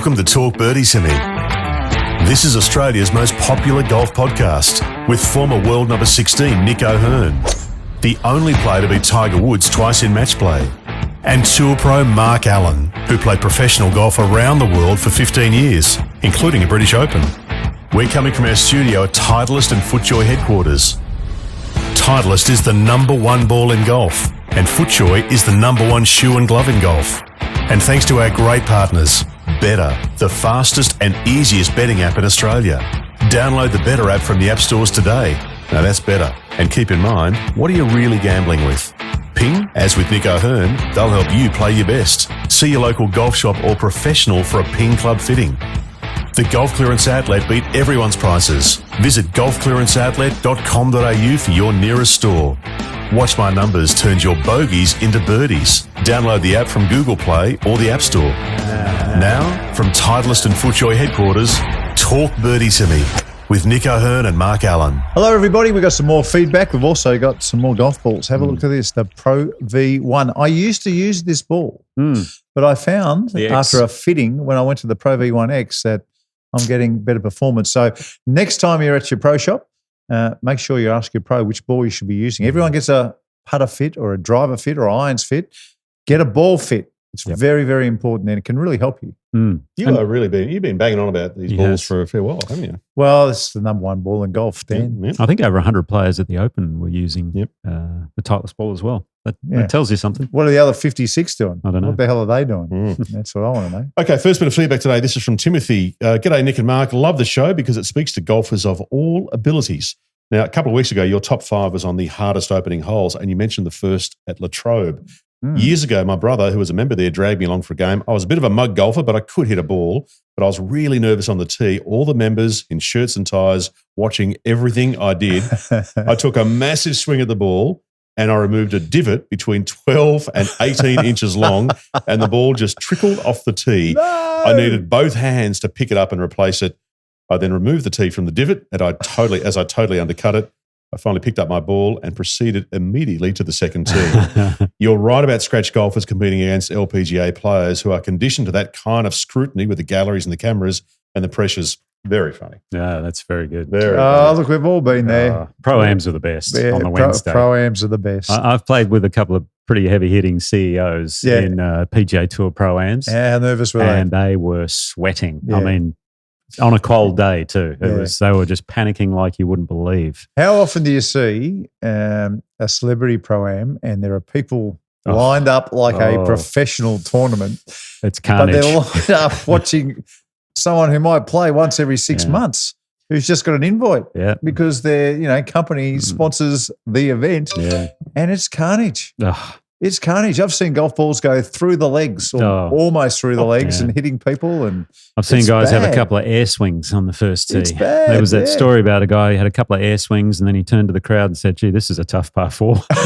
Welcome to Talk Birdie Simi. This is Australia's most popular golf podcast with former world number 16 Nick O'Hearn, the only player to beat Tiger Woods twice in match play, and tour pro Mark Allen, who played professional golf around the world for 15 years, including a British Open. We're coming from our studio at Titleist and FootJoy headquarters. Titleist is the number one ball in golf, and FootJoy is the number one shoe and glove in golf. And thanks to our great partners, Better, the fastest and easiest betting app in Australia. Download the Better app from the app stores today. Now that's better. And keep in mind, what are you really gambling with? Ping, as with Nick O'Hearn, they'll help you play your best. See your local golf shop or professional for a Ping club fitting. The Golf Clearance Outlet beat everyone's prices. Visit golfclearanceoutlet.com.au for your nearest store. Watch My Numbers turns your bogeys into birdies. Download the app from Google Play or the App Store. Now, from Titleist and FootJoy headquarters, Talk Birdie Simi with Nick O'Hearn and Mark Allen. Hello, everybody. We've got some more feedback. We've also got some more golf balls. Have a look at this, the Pro V1. I used to use this ball, but I found after a fitting when I went to the Pro V1X that I'm getting better performance. So next time you're at your pro shop, make sure you ask your pro which ball you should be using. Everyone gets a putter fit or a driver fit or irons fit. Get a ball fit. It's very, very important, and it can really help you. You've been banging on about these balls for a fair while, haven't you? Well, it's the number one ball in golf, Dan. I think over 100 players at the Open were using the Titleist ball as well. That tells you something. What are the other 56 doing? I don't know. What the hell are they doing? That's what I want to know. Okay, first bit of feedback today. This is from Timothy. G'day, Nick and Mark. Love the show because it speaks to golfers of all abilities. Now, a couple of weeks ago, your top 5 was on the hardest opening holes, and you mentioned the first at Latrobe. Years ago, my brother, who was a member there, dragged me along for a game. I was a bit of a mug golfer, but I could hit a ball. But I was really nervous on the tee. All the members in shirts and ties watching everything I did. I took a massive swing at the ball and I removed a divot between 12 and 18 inches long, and the ball just trickled off the tee. No! I needed both hands to pick it up and replace it. I then removed the tee from the divot, and as I totally undercut it, I finally picked up my ball and proceeded immediately to the second tee. You're right about scratch golfers competing against LPGA players who are conditioned to that kind of scrutiny with the galleries and the cameras and the pressures. Very funny. Yeah, that's very good. Look, we've all been there. Pro-Ams are the best on the Wednesday. Pro-Ams are the best. I've played with a couple of pretty heavy-hitting CEOs in PGA Tour Pro-Ams. Yeah, how nervous were they? And they were sweating. Yeah. I mean, on a cold day too. They were just panicking like you wouldn't believe. How often do you see a celebrity pro-am and there are people lined up like a professional tournament? It's carnage. But they're lined up watching someone who might play once every 6 months who's just got an invite because their company sponsors the event and it's carnage. It's carnage. I've seen golf balls go through the legs or almost through the legs and hitting people. And I've seen guys have a couple of air swings on the first tee. It's bad, there was that story about a guy who had a couple of air swings and then he turned to the crowd and said, gee, this is a tough par 4. At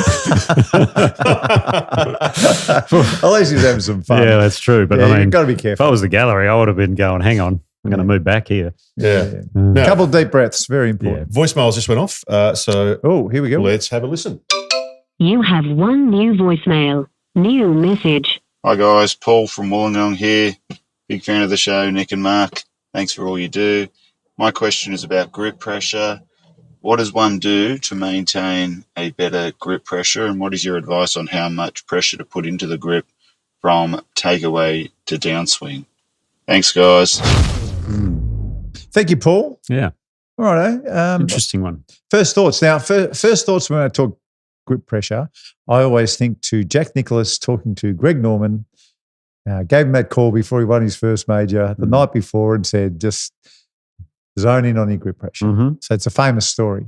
least he's having some fun. Yeah, that's true. But I mean, you've got to be careful. If I was the gallery, I would have been going, hang on, I'm going to move back here. A couple of deep breaths, very important. Voicemails just went off. Here we go. Let's have a listen. You have one new voicemail. New message. Hi guys, Paul from Wollongong here. Big fan of the show, Nick and Mark. Thanks for all you do. My question is about grip pressure. What does one do to maintain a better grip pressure, and what is your advice on how much pressure to put into the grip from takeaway to downswing? Thanks, guys. Thank you, Paul. Yeah. All right. Interesting one. First thoughts. Now, first thoughts when I talk grip pressure, I always think to Jack Nicklaus talking to Greg Norman, gave him that call before he won his first major the night before and said, just zone in on your grip pressure. So it's a famous story.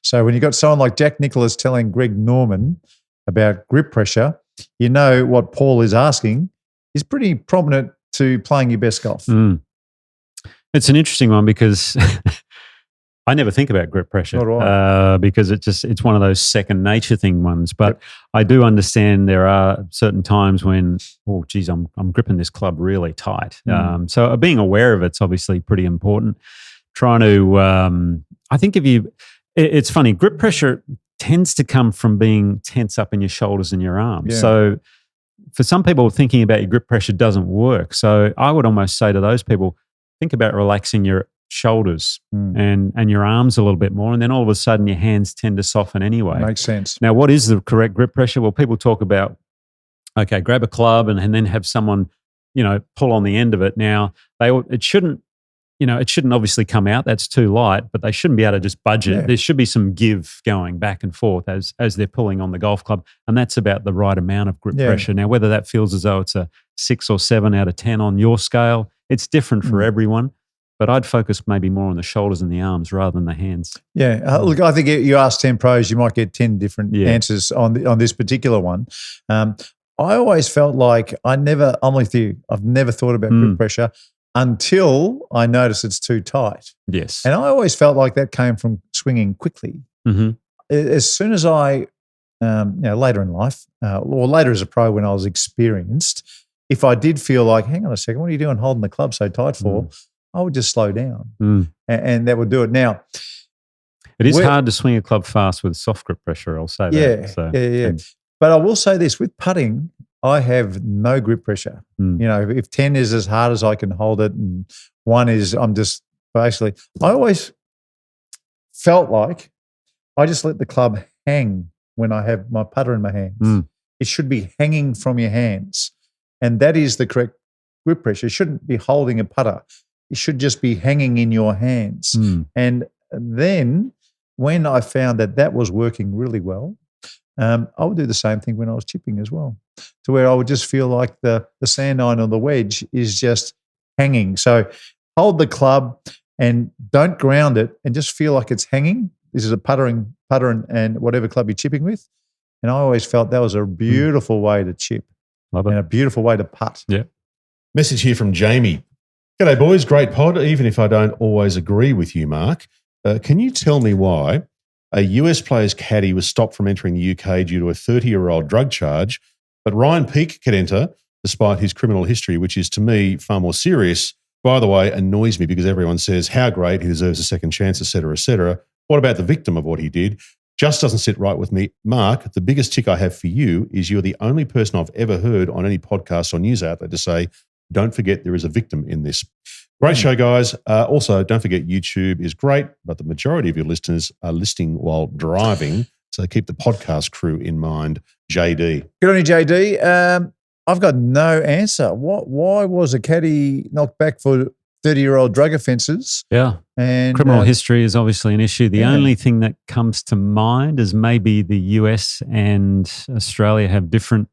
So when you got someone like Jack Nicklaus telling Greg Norman about grip pressure, you know what Paul is asking is pretty prominent to playing your best golf. It's an interesting one because I never think about grip pressure because it's one of those second nature thing ones. But I do understand there are certain times when, I'm gripping this club really tight. So being aware of it's obviously pretty important. Trying to, I think it's funny, grip pressure tends to come from being tense up in your shoulders and your arms. So for some people, thinking about your grip pressure doesn't work. So I would almost say to those people, think about relaxing your shoulders and your arms a little bit more, and then all of a sudden your hands tend to soften anyway. Makes sense. Now, what is the correct grip pressure? Well, people talk about, okay, grab a club and then have someone, pull on the end of it. Now, it shouldn't obviously come out. That's too light, but they shouldn't be able to just budge it. Yeah. There should be some give going back and forth as they're pulling on the golf club, and that's about the right amount of grip pressure. Now, whether that feels as though it's a 6 or 7 out of 10 on your scale, it's different for everyone. But I'd focus maybe more on the shoulders and the arms rather than the hands. Yeah. Look, I think you ask 10 pros, you might get 10 different answers on this particular one. I always felt like I'm with you. I've never thought about grip pressure until I notice it's too tight. Yes. And I always felt like that came from swinging quickly. Mm-hmm. As soon as I, later in life, or later as a pro when I was experienced, if I did feel like, hang on a second, what are you doing holding the club so tight for? I would just slow down and that would do it. Now, it is hard to swing a club fast with soft grip pressure, I'll say that. Yeah. But I will say this, with putting, I have no grip pressure. If 10 is as hard as I can hold it and 1 is, I'm just basically, I always felt like I just let the club hang when I have my putter in my hands. It should be hanging from your hands. And that is the correct grip pressure. It shouldn't be holding a putter. It should just be hanging in your hands. And then when I found that was working really well, I would do the same thing when I was chipping as well, to where I would just feel like the sand iron or the wedge is just hanging. So hold the club and don't ground it and just feel like it's hanging. This is a putter and whatever club you're chipping with. And I always felt that was a beautiful way to chip. Love it. And a beautiful way to putt. Yeah. Message here from Jamie. G'day, boys. Great pod, even if I don't always agree with you, Mark. Can you tell me why a US player's caddy was stopped from entering the UK due to a 30-year-old drug charge, but Ryan Peake could enter despite his criminal history, which is, to me, far more serious? By the way, annoys me because everyone says how great, he deserves a second chance, et cetera, et cetera. What about the victim of what he did? Just doesn't sit right with me. Mark, the biggest tick I have for you is you're the only person I've ever heard on any podcast or news outlet to say, don't forget there is a victim in this. Great show, guys. Also, don't forget YouTube is great, but the majority of your listeners are listening while driving, so keep the podcast crew in mind. JD. Good on you, JD. I've got no answer. Why was a caddy knocked back for 30-year-old drug offences? Yeah. And criminal history is obviously an issue. The only thing that comes to mind is maybe the US and Australia have different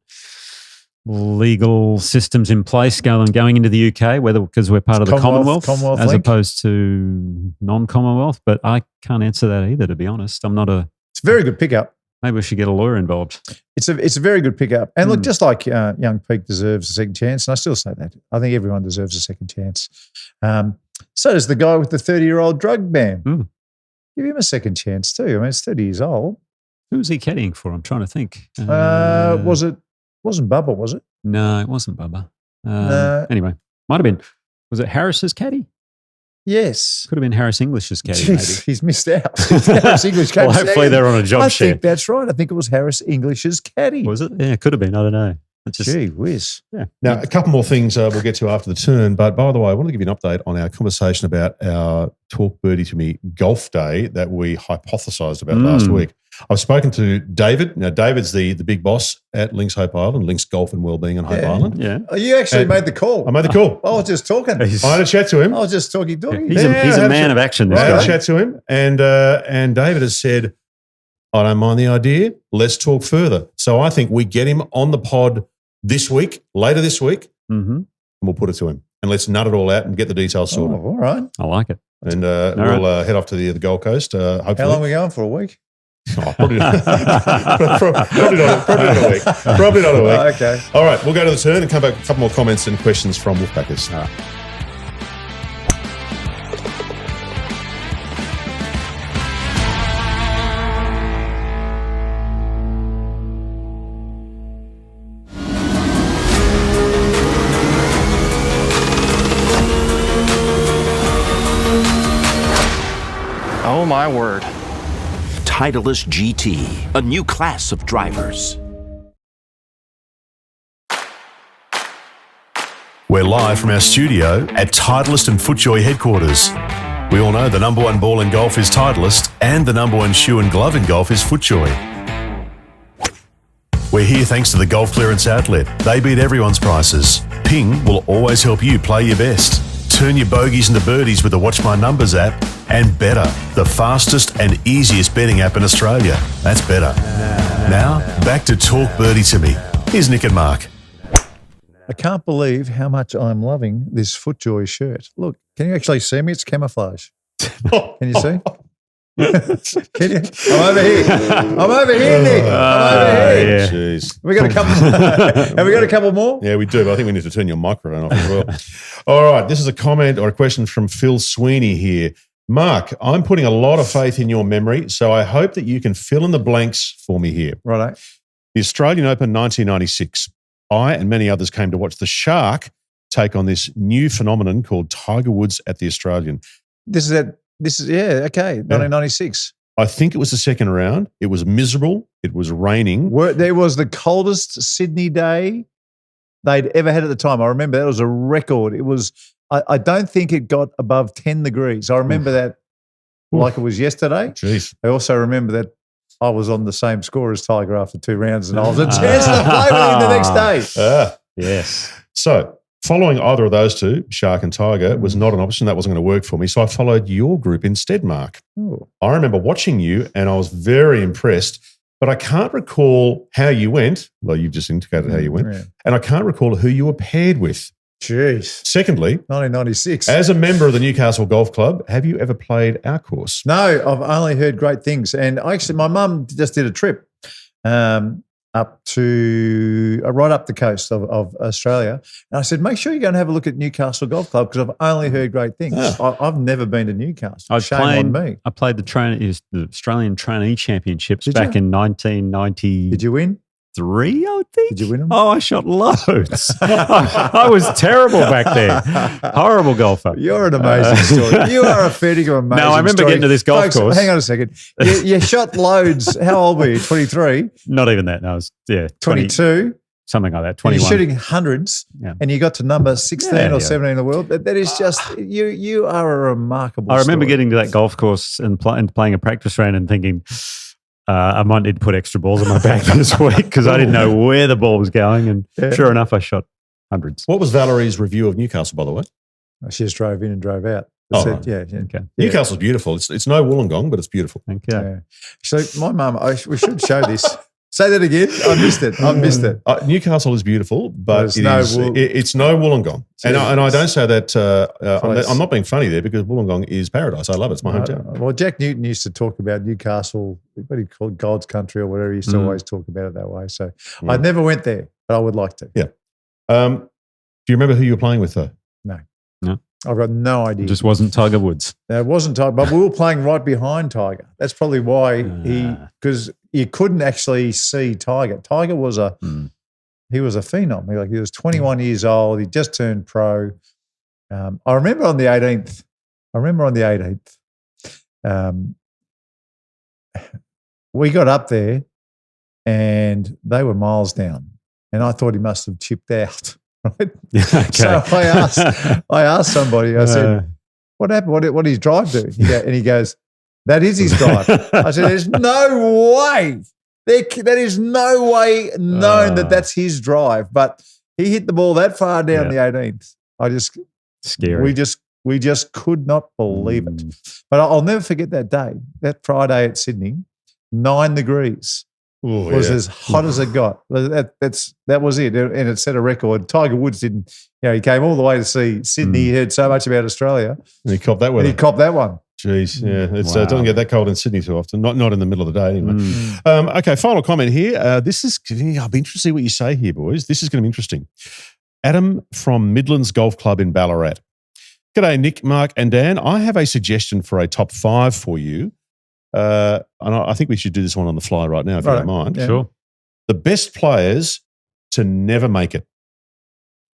legal systems in place going into the UK, whether because we're part of the Commonwealth as opposed to non-Commonwealth. But I can't answer that either, to be honest. I'm not a... It's a very good pickup. Maybe we should get a lawyer involved. It's a very good pickup. And look, just like young Peake deserves a second chance, and I still say that. I think everyone deserves a second chance. So does the guy with the 30-year-old drug ban. Give him a second chance too. I mean, it's 30 years old. Who was he caddying for? I'm trying to think. Wasn't Bubba, was it? No, it wasn't Bubba. No. Anyway, might have been. Was it Harris's caddy? Yes. Could have been Harris English's caddy, Jeez, maybe. he's missed out. Harris English caddy. Well, hopefully they're on a job share. I think that's right. I think it was Harris English's caddy. Was it? Yeah, it could have been. I don't know. Gee whiz. Yeah. Now, a couple more things we'll get to after the turn. But by the way, I wanted to give you an update on our conversation about our Talk Birdie to Me golf day that we hypothesised about last week. I've spoken to David. Now, David's the big boss at Links Hope Island, Links Golf and Wellbeing on Hope Island. Yeah. Oh, you actually made the call. I made the call. I was just talking. I had a chat to him. I was just talking. He's a man of action. I had a chat to him, and David has said, I don't mind the idea. Let's talk further. So I think we get him on the pod later this week, and we'll put it to him. And let's nut it all out and get the details sorted. Oh, all right. I like it. And we'll head off to the Gold Coast, hopefully. How long are we going for, a week? Oh, probably not a week. Probably not a week. Okay. All right, we'll go to the turn and come back with a couple more comments and questions from Wolfpackers. All right. Oh my word. Titleist GT, a new class of drivers. We're live from our studio at Titleist and FootJoy headquarters. We all know the number one ball in golf is Titleist and the number one shoe and glove in golf is FootJoy. We're here thanks to the Golf Clearance Outlet. They beat everyone's prices. Ping will always help you play your best. Turn your bogeys into birdies with the Watch My Numbers app. And Better, the fastest and easiest betting app in Australia. That's better. Now, back to Talk Birdie to me. Here's Nick and Mark. I can't believe how much I'm loving this FootJoy shirt. Look, can you actually see me? It's camouflage. Can you see? Can you? I'm over here. I'm over here, Nick. I'm over here. Yeah. Jeez. We got a couple. Have we got a couple more? Yeah, we do, but I think we need to turn your microphone off as well. All right, this is a comment or a question from Phil Sweeney here. Mark, I'm putting a lot of faith in your memory, so I hope that you can fill in the blanks for me here. Righto. The Australian Open 1996. I and many others came to watch the Shark take on this new phenomenon called Tiger Woods at the Australian. This is 1996. I think it was the second round. It was miserable. It was raining. There was the coldest Sydney day they'd ever had at the time. I remember that was a record. It was. I don't think it got above 10 degrees. I remember that like it was yesterday. Jeez. I also remember that I was on the same score as Tiger after 2 rounds and I was a chance to play with him the next day. Yes. So following either of those two, Shark and Tiger, was not an option. That wasn't going to work for me. So I followed your group instead, Mark. Ooh. I remember watching you and I was very impressed, but I can't recall how you went. Well, you've just indicated how you went. Yeah. And I can't recall who you were paired with. Jeez. Secondly, 1996. as a member of the Newcastle Golf Club, have you ever played our course? No, I've only heard great things. And actually, my mum just did a trip up to right up the coast of Australia. And I said, make sure you go and have a look at Newcastle Golf Club because I've only heard great things. I've never been to Newcastle. Shame on me. I played the Australian Trainee Championships back in 1990. Did you win? 3, I would think. Did you win them? Oh, I shot loads. I was terrible back then. Horrible golfer. You're an amazing story. You are a fitting of amazing No, I remember story. getting to this golf Folks, course. Hang on a second. You shot loads. How old were you? 23? Not even that. No, I was 22? Something like that. And 21. you're shooting hundreds and you got to number 16 or 17 in the world. That is just, you are a remarkable I remember story. getting to that golf course and playing a practice round and thinking, I might need to put extra balls on my back this week because I didn't know where the ball was going. And sure enough, I shot hundreds. What was Valerie's review of Newcastle, by the way? She just drove in and drove out. Right. Yeah. Okay. Newcastle's beautiful. It's no Wollongong, but it's beautiful. Thank you. Yeah. So my mum, we should show this. Say that again. I missed it. Newcastle is beautiful, but it's no Wollongong. And I don't say that, I'm not being funny there because Wollongong is paradise. I love it. It's my hometown. Well, Jack Newton used to talk about Newcastle, what do you call it, God's country or whatever. He used to always talk about it that way. So I never went there, but I would like to. Yeah. Do you remember who you were playing with though? No. No. I've got no idea. It just wasn't Tiger Woods. No, it wasn't Tiger, but we were playing right behind Tiger. That's probably why because you couldn't actually see Tiger. Tiger was he was a phenom. He was 21 years old. He just turned pro. I remember on the 18th. We got up there and they were miles down, and I thought he must have chipped out. Right? Okay. So I asked somebody. I said, "What happened? What did his drive do?" And he goes, "That is his drive." I said, "There's no way. That is no way known that that's his drive." But he hit the ball that far down the 18th. Scary. We just could not believe it. But I'll never forget that day. That Friday at Sydney, 9 degrees. Was as hot as it got. That was it, and it set a record. Tiger Woods didn't. He came all the way to see Sydney. He heard so much about Australia, and he copped that one. Jeez, yeah, it doesn't get that cold in Sydney too often. Not in the middle of the day, anyway. Okay, final comment here. I'll be interested to see what you say here, boys. This is going to be interesting. Adam from Midlands Golf Club in Ballarat. G'day, Nick, Mark, and Dan. I have a suggestion for a top 5 for you. And I think we should do this one on the fly right now, if you don't mind. Yeah. Sure. The best players to never make it.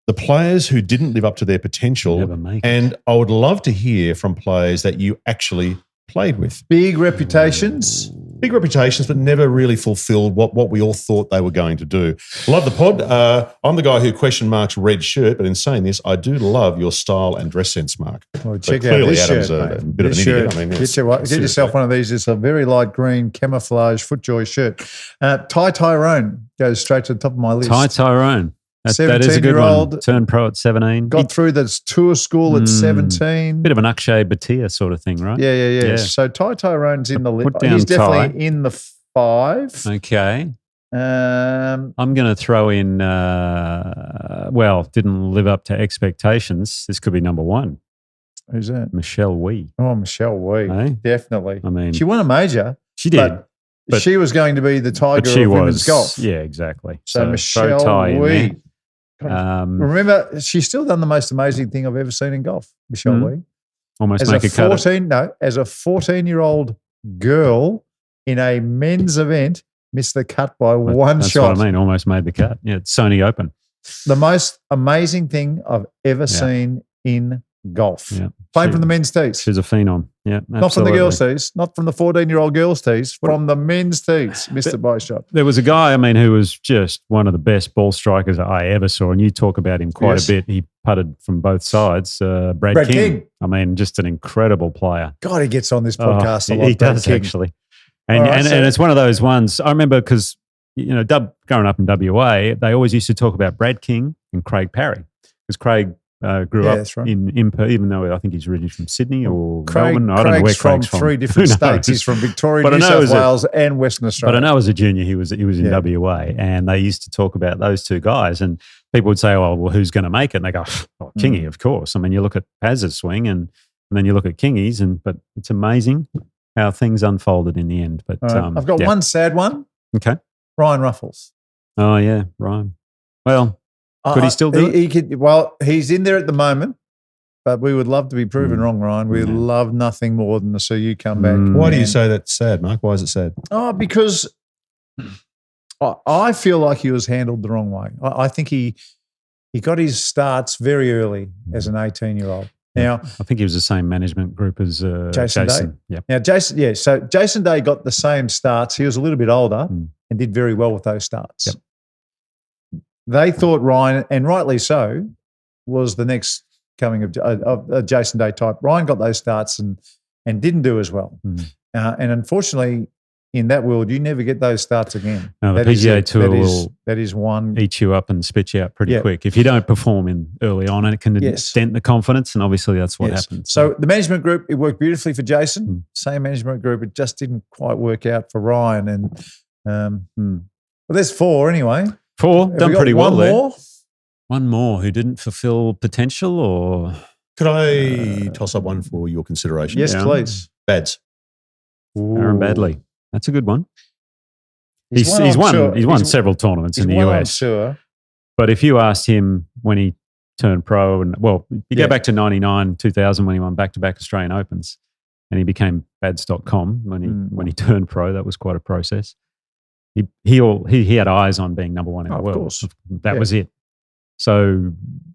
The players who didn't live up to their potential. Never make it. And I would love to hear from players that you actually played with. Big reputations, big reputations, but never really fulfilled what we all thought they were going to do. Love the pod. I'm the guy who question marks red shirt, but in saying this, I do love your style and dress sense, Mark. Well, check out this Adam's shirt, a bit of an idiot. I mean, get yourself one of these. It's a very light green camouflage FootJoy shirt. Ty Tyrone goes straight to the top of my list. Ty Tyrone. That is a good one. Turned pro at 17. Got through the tour school at 17. Bit of an Akshay Bhatia sort of thing, right? Yeah. So Ty Tyrone's in the list. He's definitely in the 5. Okay. I'm going to throw in, didn't live up to expectations. This could be number 1. Who's that? Michelle Wee. Oh, Michelle Wee. Hey? Definitely. I mean, she won a major. She did. But she was going to be the tiger of women's golf. Yeah, exactly. So Michelle Wee. Remember, she's still done the most amazing thing I've ever seen in golf, Michelle Wee. Almost make a cut. As a 14-year-old girl in a men's event, missed the cut by one shot. That's what I mean, almost made the cut. Yeah, it's Sony Open. The most amazing thing I've ever seen in golf. Yeah. Playing from the men's tees. She's a phenom. Yeah, absolutely. Not from the girls' tees, not from the 14-year-old girls' tees, from the men's tees. Missed it by a shot. There was a guy, who was just one of the best ball strikers I ever saw, and you talk about him quite a bit. He putted from both sides. Brad King. Just an incredible player. God, he gets on this podcast a lot. He does, actually. And it's one of those ones, I remember because, growing up in WA, they always used to talk about Brad King and Craig Parry, because Craig grew up in Perth, even though I think he's originally from Sydney or Melbourne. I don't know where Craig's from. 3 different states. He's from Victoria, New South Wales and Western Australia. But I know as a junior he was in WA, and they used to talk about those two guys, and people would say, well, who's going to make it? And they go, Kingy, of course. You look at Paz's swing and then you look at Kingy's, but it's amazing how things unfolded in the end. But I've got one sad one. Okay. Ryan Ruffles. Oh, yeah, Ryan. Well, could he still do it? He could. Well, he's in there at the moment, but we would love to be proven wrong, Ryan. We love nothing more than to see you come back. Why do you say that's sad, Mark? Why is it sad? Oh, because I feel like he was handled the wrong way. I think he got his starts very early as an 18-year-old. Now, I think he was the same management group as Jason. Day. Yep. Now, so Jason Day got the same starts. He was a little bit older and did very well with those starts. Yep. They thought Ryan, and rightly so, was the next coming of a Jason Day type. Ryan got those starts and didn't do as well. And unfortunately, in that world, you never get those starts again. No, the PGA Tour will eat you up and spit you out pretty quick if you don't perform in early on, and it can dent the confidence, and obviously that's what happens. So the management group, it worked beautifully for Jason. Same management group, it just didn't quite work out for Ryan. And well, there's 4 anyway. 4 done pretty well there. More? One more who didn't fulfill potential, or could I toss up one for your consideration? Yes, please. Bads. Aaron Badley. That's a good one. He's won several tournaments in the US. Sure. But if you asked him when he turned pro, and you go back to 99, 2000 when he won back-to-back Australian Opens, and he became bads.com when he turned pro. That was quite a process. He had eyes on being number 1 in the world. Course. That was it. So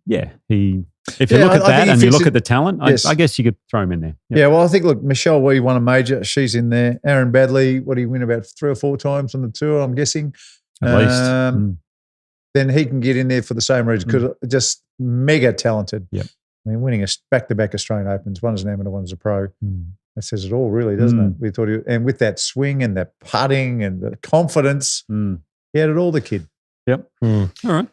if you look at that and you look at the talent, I guess you could throw him in there. Yep. Yeah, well, I think, look, Michelle Wee won a major. She's in there. Aaron Badley, what did he win, about 3 or 4 times on the tour, I'm guessing? At least. Then he can get in there for the same reason, because just mega talented. Yep. Winning a back-to-back Australian Opens, one as an amateur, one as a pro. That says it all, really, doesn't it? We thought and with that swing and that putting and the confidence, he had it all, the kid. Yep. All right.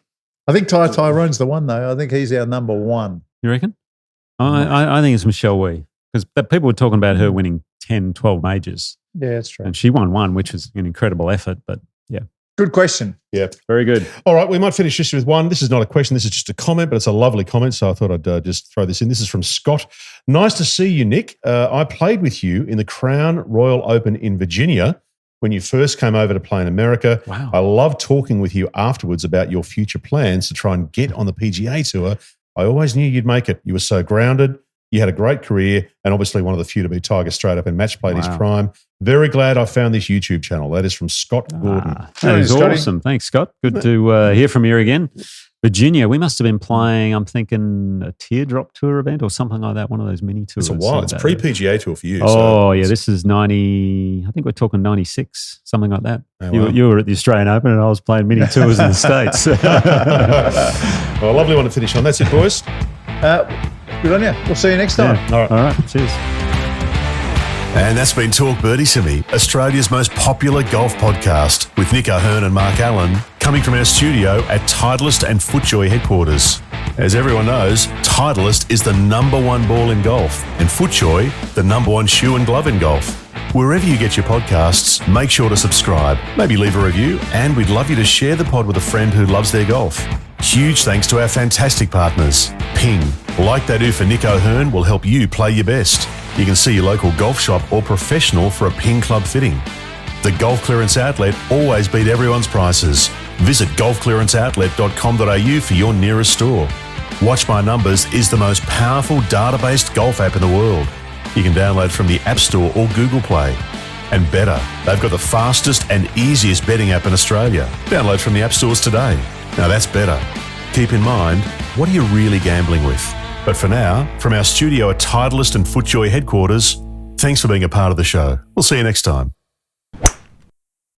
I think Tyrone's the one, though. I think he's our number 1. You reckon? I think it's Michelle Wee, because people were talking about her winning 10, 12 majors. Yeah, that's true. And she won 1, which was an incredible effort, but yeah. Good question. Yeah. Very good. All right, we might finish this with one. This is not a question. This is just a comment, but it's a lovely comment, so I thought I'd just throw this in. This is from Scott. Nice to see you, Nick. I played with you in the Crown Royal Open in Virginia when you first came over to play in America. Wow. I love talking with you afterwards about your future plans to try and get on the PGA Tour. I always knew you'd make it. You were so grounded. You had a great career, and obviously one of the few to be Tiger straight up and match play in his prime. Very glad I found this YouTube channel. That is from Scott Gordon. That is awesome. Thanks, Scott. Good to hear from you again. Virginia, we must have been playing, I'm thinking, a Teardrop Tour event or something like that, one of those mini tours. It's a while. It's pre-PGA Tour for you. Oh, yeah, this is 90, I think we're talking 96, something like that. Oh, wow. You were at the Australian Open and I was playing mini tours in the States. Well, a lovely one to finish on. That's it, boys. Good on you. We'll see you next time. Yeah. All right, cheers. And that's been Talk Birdie Simi, Australia's most popular golf podcast, with Nick O'Hearn and Mark Allen, coming from our studio at Titleist and FootJoy headquarters. As everyone knows, Titleist is the #1 ball in golf, and FootJoy, the #1 shoe and glove in golf. Wherever you get your podcasts, make sure to subscribe, maybe leave a review, and we'd love you to share the pod with a friend who loves their golf. Huge thanks to our fantastic partners. Ping, like they do for Nick O'Hearn, will help you play your best. You can see your local golf shop or professional for a Ping club fitting. The Golf Clearance Outlet always beat everyone's prices. Visit golfclearanceoutlet.com.au for your nearest store. Watch My Numbers is the most powerful data-based golf app in the world. You can download from the App Store or Google Play. And better, they've got the fastest and easiest betting app in Australia. Download from the App Stores today. Now that's better. Keep in mind, what are you really gambling with? But for now, from our studio at Titleist and FootJoy headquarters, thanks for being a part of the show. We'll see you next time.